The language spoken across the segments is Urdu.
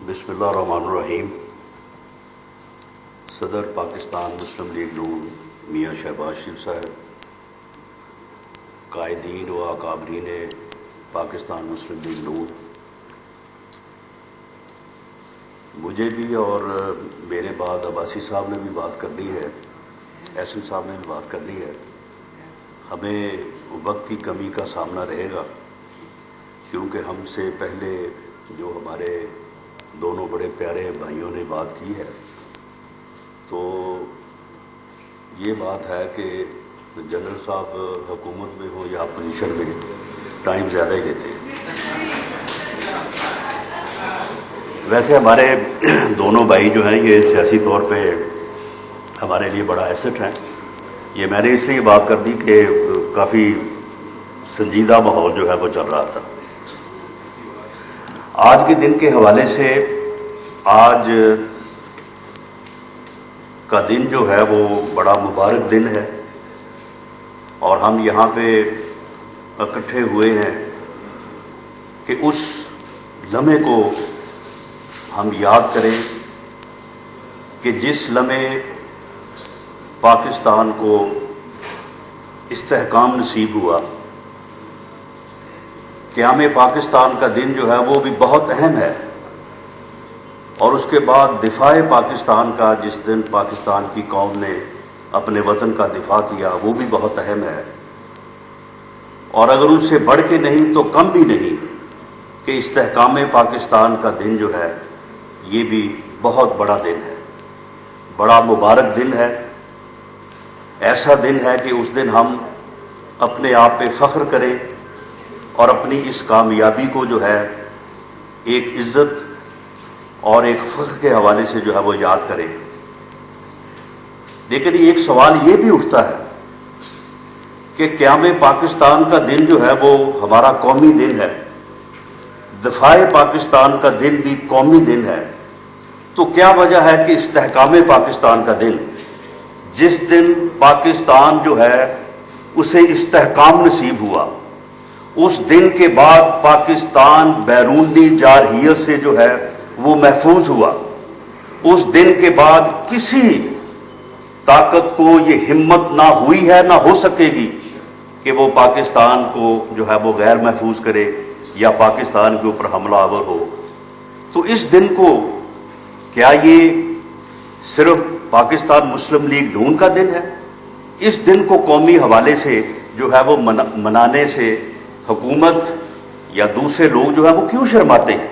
بسم اللہ الرحمن الرحیم۔ صدر پاکستان مسلم لیگ نون میاں شہباز شریف صاحب، قائدین و اکابرین پاکستان مسلم لیگ نون، مجھے بھی اور میرے بعد عباسی صاحب نے بھی بات کرنی ہے، احسن صاحب نے بھی بات کرنی ہے۔ ہمیں وقت کی کمی کا سامنا رہے گا، کیونکہ ہم سے پہلے جو ہمارے دونوں بڑے پیارے بھائیوں نے بات کی ہے، تو یہ بات ہے کہ جنرل صاحب حکومت میں ہوں یا اپوزیشن میں، ٹائم زیادہ ہی لیتے ہیں۔ ویسے ہمارے دونوں بھائی جو ہیں یہ سیاسی طور پہ ہمارے لیے بڑا ایسٹ ہیں۔ یہ میں نے اس لیے بات کر دی کہ کافی سنجیدہ ماحول جو ہے وہ چل رہا تھا۔ آج کے دن کے حوالے سے، آج کا دن جو ہے وہ بڑا مبارک دن ہے، اور ہم یہاں پہ اکٹھے ہوئے ہیں کہ اس لمحے کو ہم یاد کریں کہ جس لمحے پاکستان کو استحکام نصیب ہوا۔ قیام پاکستان کا دن جو ہے وہ بھی بہت اہم ہے، اور اس کے بعد دفاع پاکستان کا، جس دن پاکستان کی قوم نے اپنے وطن کا دفاع کیا، وہ بھی بہت اہم ہے۔ اور اگر ان سے بڑھ کے نہیں تو کم بھی نہیں کہ استحکام پاکستان کا دن جو ہے یہ بھی بہت بڑا دن ہے، بڑا مبارک دن ہے۔ ایسا دن ہے کہ اس دن ہم اپنے آپ پہ فخر کریں اور اپنی اس کامیابی کو جو ہے ایک عزت اور ایک فخر کے حوالے سے جو ہے وہ یاد کریں۔ لیکن ایک سوال یہ بھی اٹھتا ہے کہ قیام پاکستان کا دن جو ہے وہ ہمارا قومی دن ہے، دفاع پاکستان کا دن بھی قومی دن ہے، تو کیا وجہ ہے کہ استحکام پاکستان کا دن، جس دن پاکستان جو ہے اسے استحکام نصیب ہوا، اس دن کے بعد پاکستان بیرونی جارحیت سے جو ہے وہ محفوظ ہوا، اس دن کے بعد کسی طاقت کو یہ ہمت نہ ہوئی ہے، نہ ہو سکے گی کہ وہ پاکستان کو جو ہے وہ غیر محفوظ کرے یا پاکستان کے اوپر حملہ آور ہو۔ تو اس دن کو کیا یہ صرف پاکستان مسلم لیگ نون کا دن ہے؟ اس دن کو قومی حوالے سے جو ہے وہ منانے سے حکومت یا دوسرے لوگ جو ہے وہ کیوں شرماتے ہیں؟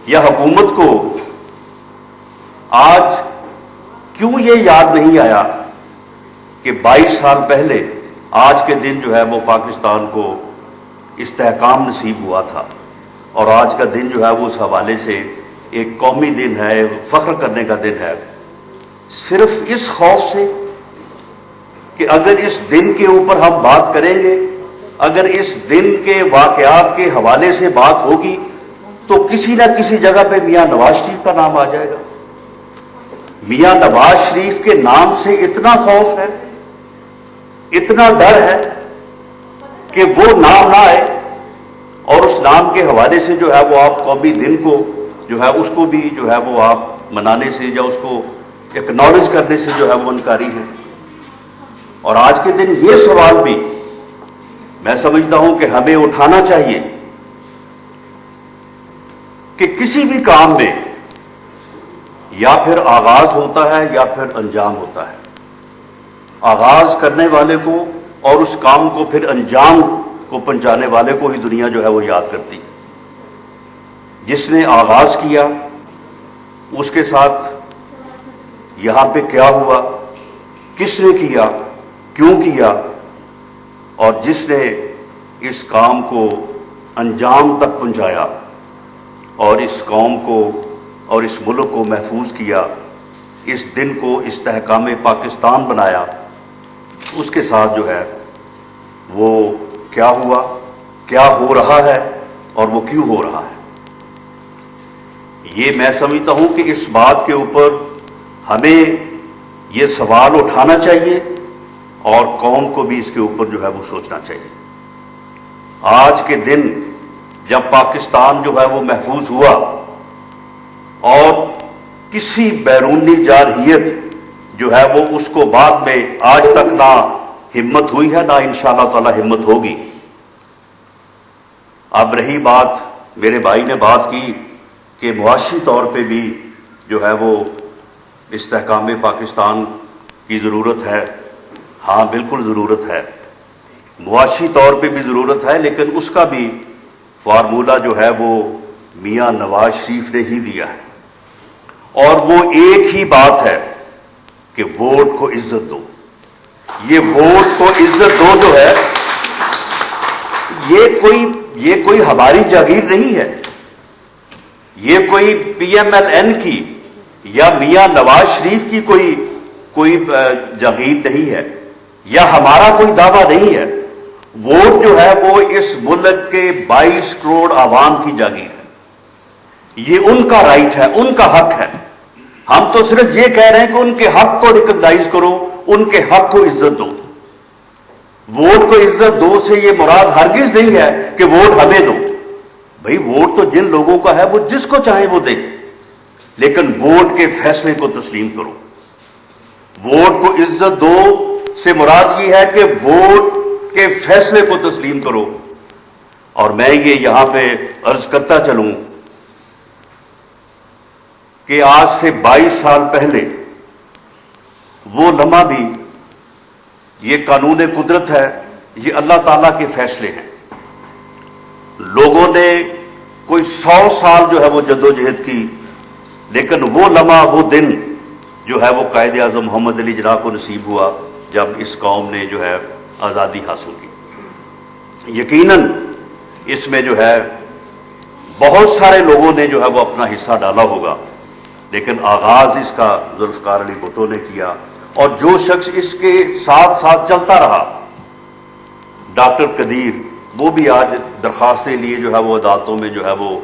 یا حکومت کو آج کیوں یہ یاد نہیں آیا کہ 22 سال پہلے آج کے دن جو ہے وہ پاکستان کو استحکام نصیب ہوا تھا، اور آج کا دن جو ہے وہ اس حوالے سے ایک قومی دن ہے، فخر کرنے کا دن ہے، صرف اس خوف سے کہ اگر اس دن کے اوپر ہم بات کریں گے، اگر اس دن کے واقعات کے حوالے سے بات ہوگی تو کسی نہ کسی جگہ پہ میاں نواز شریف کا نام آ جائے گا۔ میاں نواز شریف کے نام سے اتنا خوف ہے، اتنا ڈر ہے کہ وہ نام نہ آئے، اور اس نام کے حوالے سے جو ہے وہ آپ قومی دن کو جو ہے اس کو بھی جو ہے وہ آپ منانے سے یا اس کو ایکنالج کرنے سے جو ہے وہ انکاری ہے۔ اور آج کے دن یہ سوال بھی میں سمجھتا ہوں کہ ہمیں اٹھانا چاہیے کہ کسی بھی کام میں یا پھر آغاز ہوتا ہے یا پھر انجام ہوتا ہے۔ آغاز کرنے والے کو اور اس کام کو پھر انجام کو پہنچانے والے کو ہی دنیا جو ہے وہ یاد کرتی ہے۔ جس نے آغاز کیا اس کے ساتھ یہاں پہ کیا ہوا، کس نے کیا، کیوں کیا، اور جس نے اس کام کو انجام تک پہنچایا اور اس قوم کو اور اس ملک کو محفوظ کیا، اس دن کو استحکام پاکستان بنایا، اس کے ساتھ جو ہے وہ کیا ہوا، کیا ہو رہا ہے اور وہ کیوں ہو رہا ہے۔ یہ میں سمجھتا ہوں کہ اس بات کے اوپر ہمیں یہ سوال اٹھانا چاہیے اور قوم کو بھی اس کے اوپر جو ہے وہ سوچنا چاہیے۔ آج کے دن جب پاکستان جو ہے وہ محفوظ ہوا، اور کسی بیرونی جارحیت جو ہے وہ اس کو بعد میں آج تک نہ ہمت ہوئی ہے، نہ انشاءاللہ تعالی ہمت ہوگی۔ اب رہی بات، میرے بھائی نے بات کی کہ معاشی طور پہ بھی جو ہے وہ استحکام پاکستان کی ضرورت ہے۔ ہاں بالکل ضرورت ہے، معاشی طور پہ بھی ضرورت ہے، لیکن اس کا بھی فارمولہ جو ہے وہ میاں نواز شریف نے ہی دیا ہے، اور وہ ایک ہی بات ہے کہ ووٹ کو عزت دو۔ یہ ووٹ کو عزت دو جو ہے یہ کوئی ہماری جاگیر نہیں ہے، یہ کوئی پی ایم ایل این کی یا میاں نواز شریف کی کوئی جاگیر نہیں ہے، یا ہمارا کوئی دعویٰ نہیں ہے۔ ووٹ جو ہے وہ اس ملک کے 22 کروڑ عوام کی جاگیر ہے، یہ ان کا رائٹ ہے، ان کا حق ہے۔ ہم تو صرف یہ کہہ رہے ہیں کہ ان کے حق کو ریکگنائز کرو، ان کے حق کو عزت دو۔ ووٹ کو عزت دو سے یہ مراد ہرگز نہیں ہے کہ ووٹ ہمیں دو۔ بھئی ووٹ تو جن لوگوں کا ہے وہ جس کو چاہیں وہ دے، لیکن ووٹ کے فیصلے کو تسلیم کرو۔ ووٹ کو عزت دو سے مراد یہ ہے کہ ووٹ کے فیصلے کو تسلیم کرو۔ اور میں یہ یہاں پہ عرض کرتا چلوں کہ آج سے 22 سال پہلے وہ لمحہ بھی، یہ قانون قدرت ہے، یہ اللہ تعالیٰ کے فیصلے ہیں۔ لوگوں نے کوئی 100 سال جو ہے وہ جدوجہد کی، لیکن وہ لمحہ، وہ دن جو ہے وہ قائد اعظم محمد علی جناح کو نصیب ہوا جب اس قوم نے جو ہے آزادی حاصل کی۔ یقیناً اس میں جو ہے بہت سارے لوگوں نے جو ہے وہ اپنا حصہ ڈالا ہوگا، لیکن آغاز اس کا ذوالفقار علی بھٹو نے کیا، اور جو شخص اس کے ساتھ ساتھ چلتا رہا، ڈاکٹر قدیر، وہ بھی آج درخواستیں لیے جو ہے وہ عدالتوں میں جو ہے وہ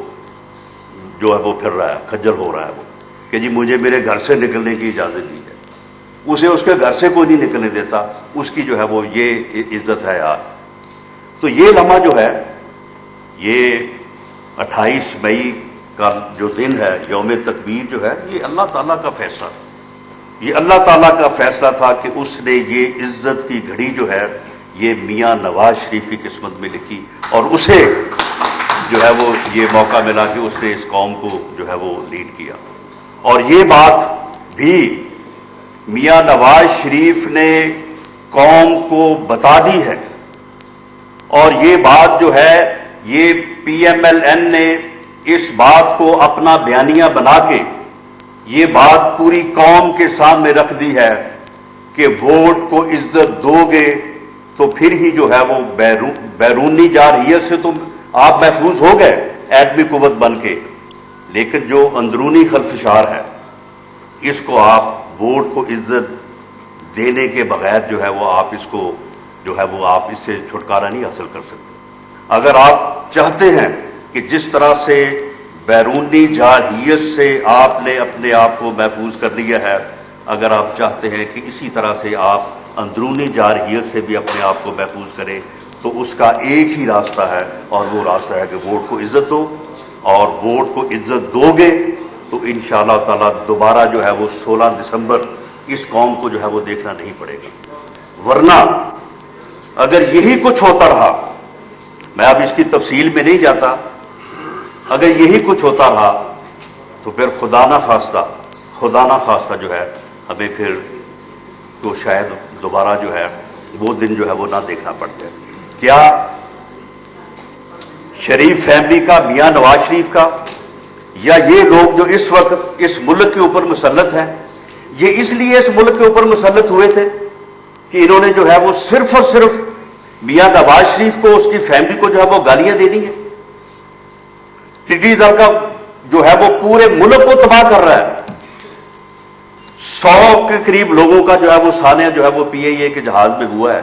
پھر رہا ہے، کھجل ہو رہا ہے وہ کہ جی مجھے میرے گھر سے نکلنے کی اجازت دی ہے۔ اسے اس کے گھر سے کوئی نہیں نکلنے دیتا، اس کی جو ہے وہ یہ عزت ہے یار۔ تو یہ لمحہ جو ہے، یہ 28 مئی کا جو دن ہے، یوم تکبیر جو ہے، یہ اللہ تعالیٰ کا فیصلہ تھا۔ یہ اللہ تعالیٰ کا فیصلہ تھا کہ اس نے یہ عزت کی گھڑی جو ہے یہ میاں نواز شریف کی قسمت میں لکھی، اور اسے جو ہے وہ یہ موقع ملا کہ اس نے اس قوم کو جو ہے وہ لیڈ کیا۔ اور یہ بات بھی میاں نواز شریف نے قوم کو بتا دی ہے، اور یہ بات جو ہے یہ پی ایم ایل این نے اس بات کو اپنا بیانیہ بنا کے یہ بات پوری قوم کے سامنے رکھ دی ہے کہ ووٹ کو عزت دو گے تو پھر ہی جو ہے وہ بیرونی جارحیت سے تو آپ محفوظ ہو گئے ایٹمی قوت بن کے، لیکن جو اندرونی خلفشار ہے اس کو آپ ووٹ کو عزت دینے کے بغیر جو ہے وہ آپ اس کو جو ہے وہ آپ اس سے چھٹکارا نہیں حاصل کر سکتے۔ اگر آپ چاہتے ہیں کہ جس طرح سے بیرونی جارحیت سے آپ نے اپنے آپ کو محفوظ کر لیا ہے، اگر آپ چاہتے ہیں کہ اسی طرح سے آپ اندرونی جارحیت سے بھی اپنے آپ کو محفوظ کریں، تو اس کا ایک ہی راستہ ہے، اور وہ راستہ ہے کہ ووٹ کو عزت دو۔ اور ووٹ کو عزت دو گے تو انشاءاللہ تعالی دوبارہ جو ہے وہ 16 دسمبر اس قوم کو جو ہے وہ دیکھنا نہیں پڑے گا۔ ورنہ اگر یہی کچھ ہوتا رہا، میں اب اس کی تفصیل میں نہیں جاتا، اگر یہی کچھ ہوتا رہا تو پھر خدا نہ خواستہ جو ہے ہمیں پھر تو شاید دوبارہ جو ہے وہ دن جو ہے وہ نہ دیکھنا پڑتا ہے۔ کیا شریف فیملی کا، میاں نواز شریف کا، یا یہ لوگ جو اس وقت اس ملک کے اوپر مسلط ہیں، یہ اس لیے اس ملک کے اوپر مسلط ہوئے تھے کہ انہوں نے جو ہے وہ صرف اور صرف میاں نواز شریف کو، اس کی فیملی کو جو ہے وہ گالیاں دینی ہے؟ ٹڈی دل کا جو ہے وہ پورے ملک کو تباہ کر رہا ہے۔ 100 کے قریب لوگوں کا جو ہے وہ سانحہ جو ہے وہ پی آئی اے کے جہاز میں ہوا ہے،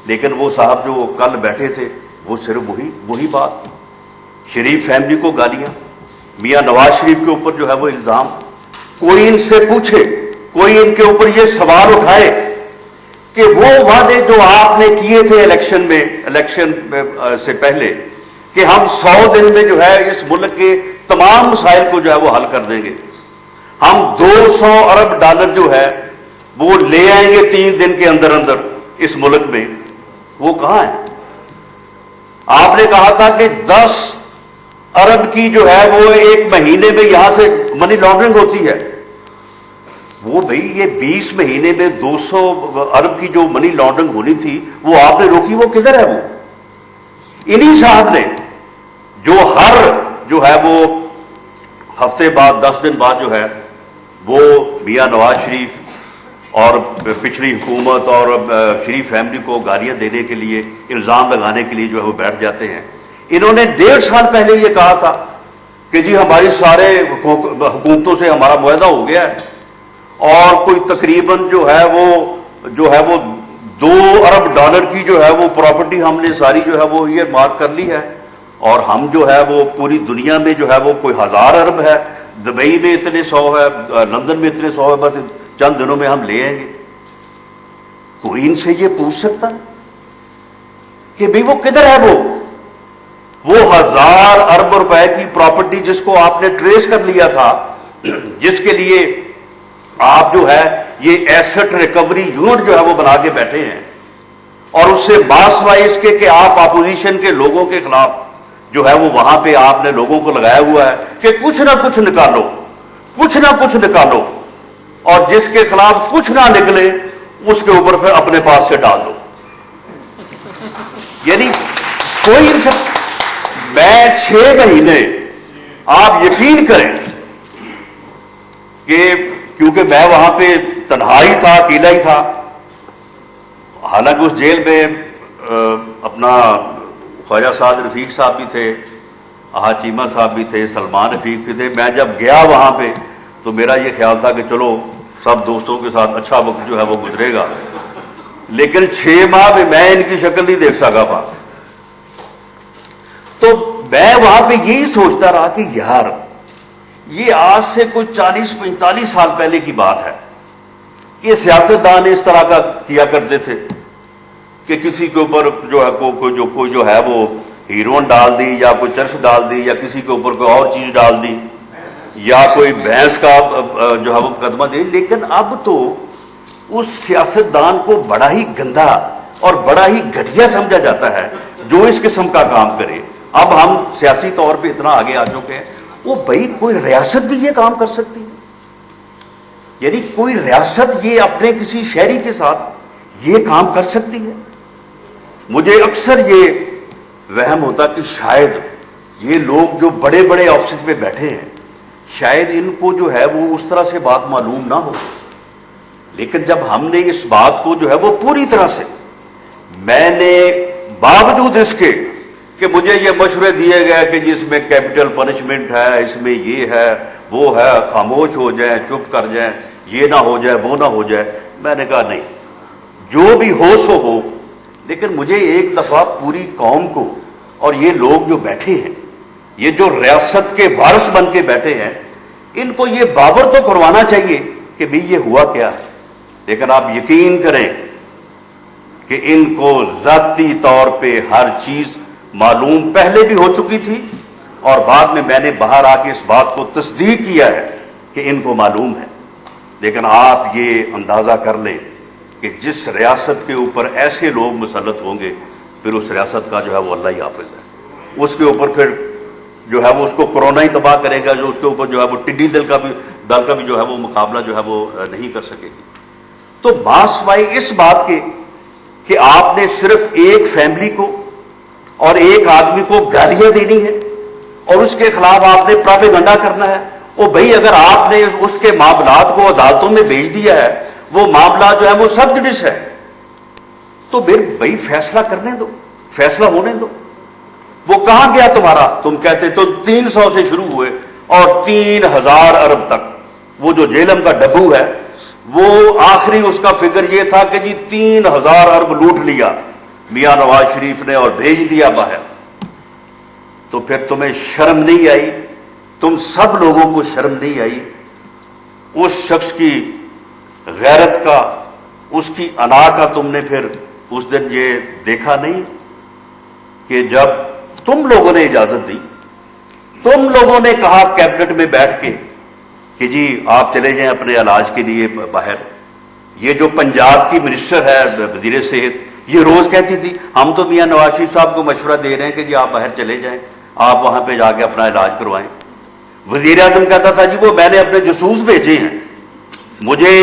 لیکن وہ صاحب جو کل بیٹھے تھے وہ صرف وہی بات، شریف فیملی کو گالیاں، میاں نواز شریف کے اوپر جو ہے وہ الزام۔ کوئی ان سے پوچھے، کوئی ان کے اوپر یہ سوال اٹھائے کہ وہ وعدے جو آپ نے کیے تھے الیکشن سے پہلے کہ ہم 100 دن میں جو ہے اس ملک کے تمام مسائل کو جو ہے وہ حل کر دیں گے، ہم 200 ارب ڈالر جو ہے وہ لے آئیں گے 3 دن کے اندر اندر اس ملک میں، وہ کہاں ہے؟ آپ نے کہا تھا کہ 10 ارب کی جو ہے وہ ایک مہینے میں یہاں سے منی لانڈرنگ ہوتی ہے. وہ بھئی یہ 20 مہینے میں 200 ارب کی جو منی لانڈرنگ ہونی تھی وہ آپ نے روکی، وہ کدھر ہے؟ وہ انہی صاحب نے جو ہر جو ہے وہ ہفتے بعد 10 دن بعد جو ہے وہ میاں نواز شریف اور پچھلی حکومت اور شریف فیملی کو گالیاں دینے کے لیے، الزام لگانے کے لیے جو ہے وہ بیٹھ جاتے ہیں. انہوں نے 1.5 سال پہلے یہ کہا تھا کہ جی ہماری سارے حکومتوں سے ہمارا معاہدہ ہو گیا ہے اور کوئی تقریباً جو ہے وہ 2 ارب ڈالر کی جو ہے وہ پراپرٹی ہم نے ساری جو ہے وہ یہ مارک کر لی ہے، اور ہم جو ہے وہ پوری دنیا میں جو ہے وہ کوئی 1000 ارب ہے، دبئی میں اتنے 100 ہے، لندن میں اتنے 100 ہے، بس چند دنوں میں ہم لے آئیں گے. کوئی ان سے یہ پوچھ سکتا ہے کہ بھئی وہ کدھر ہے؟ وہ 1000 ارب روپے کی پراپرٹی جس کو آپ نے ٹریس کر لیا تھا، جس کے لیے آپ جو ہے یہ ایسٹ ریکوری یونٹ جو ہے وہ بنا کے بیٹھے ہیں، اور اس سے باسوائے اس کے کہ آپ اپوزیشن کے لوگوں کے خلاف جو ہے وہ وہاں پہ آپ نے لوگوں کو لگایا ہوا ہے کہ کچھ نہ کچھ نکالو، کچھ نہ کچھ نکالو، اور جس کے خلاف کچھ نہ نکلے اس کے اوپر پھر اپنے پاس سے ڈال دو. یعنی کوئی میں 6 مہینے آپ یقین کریں کہ کیونکہ میں وہاں پہ تنہا ہی تھا، اکیلا ہی تھا، حالانکہ اس جیل میں اپنا خواجہ سعد رفیق صاحب بھی تھے، احاط چیمہ صاحب بھی تھے، سلمان رفیق بھی تھے. میں جب گیا وہاں پہ تو میرا یہ خیال تھا کہ چلو سب دوستوں کے ساتھ اچھا وقت جو ہے وہ گزرے گا، لیکن 6 ماہ میں ان کی شکل نہیں دیکھ سکا وہاں. تو میں وہاں پہ یہی سوچتا رہا کہ یار یہ آج سے کوئی 40-45 سال پہلے کی بات ہے کہ سیاستدان اس طرح کا کیا کرتے تھے کہ کسی کے اوپر جو ہے کوئی جو ہے وہ ہیروئن ڈال دی، یا کوئی چرس ڈال دی، یا کسی کے اوپر کوئی اور چیز ڈال دی، یا کوئی بھینس کا جو ہے وہ مقدمہ دے. لیکن اب تو اس سیاستدان کو بڑا ہی گندا اور بڑا ہی گھٹیا سمجھا جاتا ہے جو اس قسم کا کام کرے. اب ہم سیاسی طور پہ اتنا آگے آ چکے ہیں، وہ بھائی کوئی ریاست بھی یہ کام کر سکتی ہے؟ یعنی کوئی ریاست یہ اپنے کسی شہری کے ساتھ یہ کام کر سکتی ہے؟ مجھے اکثر یہ وہم ہوتا کہ شاید یہ لوگ جو بڑے بڑے آفسز میں بیٹھے ہیں شاید ان کو جو ہے وہ اس طرح سے بات معلوم نہ ہو، لیکن جب ہم نے اس بات کو جو ہے وہ پوری طرح سے، میں نے باوجود اس کے کہ مجھے یہ مشورے دیے گئے کہ جس میں کیپٹل پنشمنٹ ہے، اس میں یہ ہے وہ ہے، خاموش ہو جائیں، چپ کر جائیں، یہ نہ ہو جائے وہ نہ ہو جائے، میں نے کہا نہیں، جو بھی ہو سو ہو. لیکن مجھے ایک دفعہ پوری قوم کو اور یہ لوگ جو بیٹھے ہیں، یہ جو ریاست کے وارث بن کے بیٹھے ہیں، ان کو یہ باور تو کروانا چاہیے کہ بھی یہ ہوا کیا ہے. لیکن آپ یقین کریں کہ ان کو ذاتی طور پہ ہر چیز معلوم پہلے بھی ہو چکی تھی، اور بعد میں نے باہر آ کے اس بات کو تصدیق کیا ہے کہ ان کو معلوم ہے. لیکن آپ یہ اندازہ کر لیں کہ جس ریاست کے اوپر ایسے لوگ مسلط ہوں گے، پھر اس ریاست کا جو ہے وہ اللہ ہی حافظ ہے. اس کے اوپر پھر جو ہے وہ اس کو کرونا ہی تباہ کرے گا، جو اس کے اوپر جو ہے وہ ٹڈی دل کا بھی جو ہے وہ مقابلہ جو ہے وہ نہیں کر سکے گی. تو ماسوائے اس بات کے کہ آپ نے صرف ایک فیملی کو اور ایک آدمی کو گالیاں دینی ہے اور اس کے خلاف آپ نے پراپیگنڈا کرنا ہے. وہ بھائی اگر آپ نے اس کے معاملات کو عدالتوں میں بھیج دیا ہے، وہ معاملات جو ہے وہ سب جڈس ہے، تو پھر بھائی فیصلہ کرنے دو، فیصلہ ہونے دو. وہ کہاں گیا تمہارا؟ تم کہتے تو 300 سے شروع ہوئے اور 3000 ارب تک. وہ جو جیلم کا ڈبو ہے وہ آخری اس کا فگر یہ تھا کہ جی 3000 ارب لوٹ لیا میاں نواز شریف نے اور بھیج دیا باہر. تو پھر تمہیں شرم نہیں آئی؟ تم سب لوگوں کو شرم نہیں آئی اس شخص کی غیرت کا، اس کی انا کا؟ تم نے پھر اس دن یہ دیکھا نہیں کہ جب تم لوگوں نے اجازت دی، تم لوگوں نے کہا کیبنٹ میں بیٹھ کے کہ جی آپ چلے جائیں اپنے علاج کے لیے باہر. یہ جو پنجاب کی منسٹر ہے وزیر صحت، یہ روز کہتی تھی ہم تو میاں نواز شریف صاحب کو مشورہ دے رہے ہیں کہ جی آپ باہر چلے جائیں، آپ وہاں پہ جا کے اپنا علاج کروائیں. وزیر اعظم کہتا تھا جی وہ میں نے اپنے جاسوس بھیجے ہیں، مجھے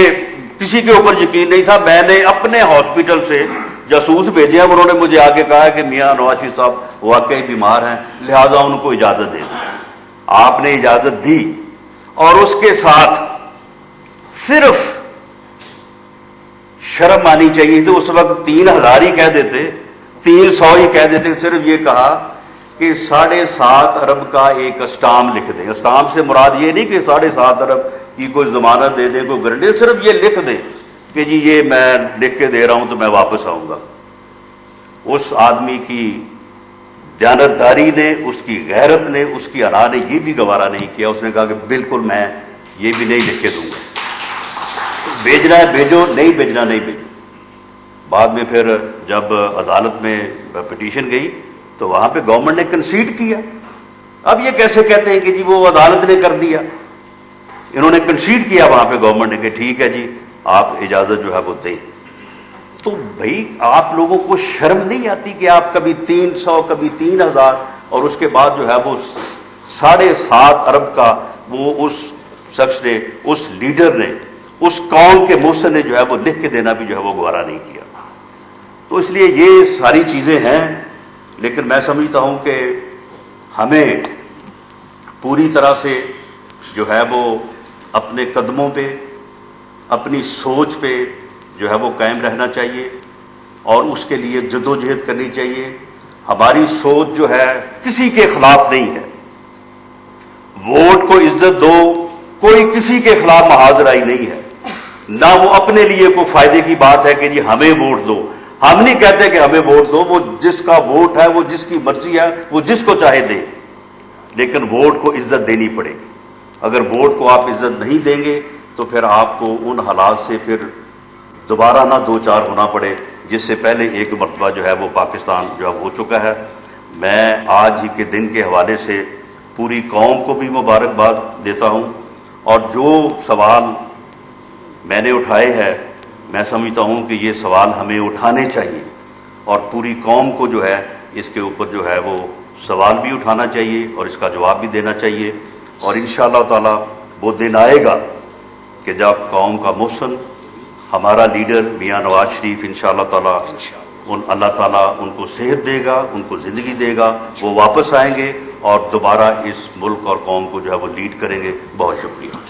کسی کے اوپر یقین نہیں تھا، میں نے اپنے ہاسپٹل سے جاسوس بھیجے ہیں، انہوں نے مجھے آگے کہا کہ میاں نواز شریف صاحب واقعی بیمار ہیں، لہٰذا ان کو اجازت دے دی. آپ نے اجازت دی اور اس کے ساتھ صرف شرم آنی چاہیے تھی، اس وقت 3000 ہی کہہ دیتے، 300 ہی کہہ دیتے، صرف یہ کہا کہ 7.5 ارب کا ایک اسٹامپ لکھ دیں. اسٹامپ سے مراد یہ نہیں کہ 7.5 ارب کی کوئی ضمانت دے دیں، کوئی گارنٹی، صرف یہ لکھ دیں کہ جی یہ میں لکھ کے دے رہا ہوں تو میں واپس آؤں گا. اس آدمی کی دیانتداری نے، اس کی غیرت نے، اس کی انا نے یہ بھی گوارا نہیں کیا. اس نے کہا کہ بالکل میں یہ بھی نہیں لکھ کے دوں گا، بھیجنا ہے بھیجو، نہیں بھیجنا نہیں بھیجو. بعد میں پھر جب عدالت میں پٹیشن گئی تو وہاں پہ گورنمنٹ نے کنسیڈ کیا. اب یہ کیسے کہتے ہیں کہ جی وہ عدالت نے کر دیا؟ انہوں نے کنسیڈ کیا وہاں پہ گورنمنٹ نے کہ ٹھیک ہے جی آپ اجازت جو ہے وہ دیں. تو بھائی آپ لوگوں کو شرم نہیں آتی کہ آپ کبھی 300 کبھی 3000 اور اس کے بعد جو ہے وہ 7.5 ارب کا وہ اس شخص نے، اس لیڈر نے، اس قوم کے محسن نے جو ہے وہ لکھ کے دینا بھی جو ہے وہ گوارا نہیں کیا. تو اس لیے یہ ساری چیزیں ہیں، لیکن میں سمجھتا ہوں کہ ہمیں پوری طرح سے جو ہے وہ اپنے قدموں پہ، اپنی سوچ پہ جو ہے وہ قائم رہنا چاہیے اور اس کے لیے جدوجہد کرنی چاہیے. ہماری سوچ جو ہے کسی کے خلاف نہیں ہے. ووٹ کو عزت دو، کوئی کسی کے خلاف محاذ رائی نہیں ہے، نہ وہ اپنے لیے کوئی فائدے کی بات ہے کہ جی ہمیں ووٹ دو. ہم نہیں کہتے کہ ہمیں ووٹ دو، وہ جس کا ووٹ ہے، وہ جس کی مرضی ہے، وہ جس کو چاہے دے، لیکن ووٹ کو عزت دینی پڑے گی. اگر ووٹ کو آپ عزت نہیں دیں گے تو پھر آپ کو ان حالات سے پھر دوبارہ نہ دو چار ہونا پڑے جس سے پہلے ایک مرتبہ جو ہے وہ پاکستان جو اب ہو چکا ہے. میں آج ہی کے دن کے حوالے سے پوری قوم کو بھی مبارکباد دیتا ہوں، اور جو سوال میں نے اٹھائے ہیں میں سمجھتا ہوں کہ یہ سوال ہمیں اٹھانے چاہیے اور پوری قوم کو جو ہے اس کے اوپر جو ہے وہ سوال بھی اٹھانا چاہیے اور اس کا جواب بھی دینا چاہیے. اور انشاءاللہ تعالی وہ دن آئے گا کہ جب قوم کا محسن، ہمارا لیڈر میاں نواز شریف انشاءاللہ تعالی اللہ تعالیٰ ان کو صحت دے گا، ان کو زندگی دے گا، وہ واپس آئیں گے اور دوبارہ اس ملک اور قوم کو جو ہے وہ لیڈ کریں گے. بہت شکریہ.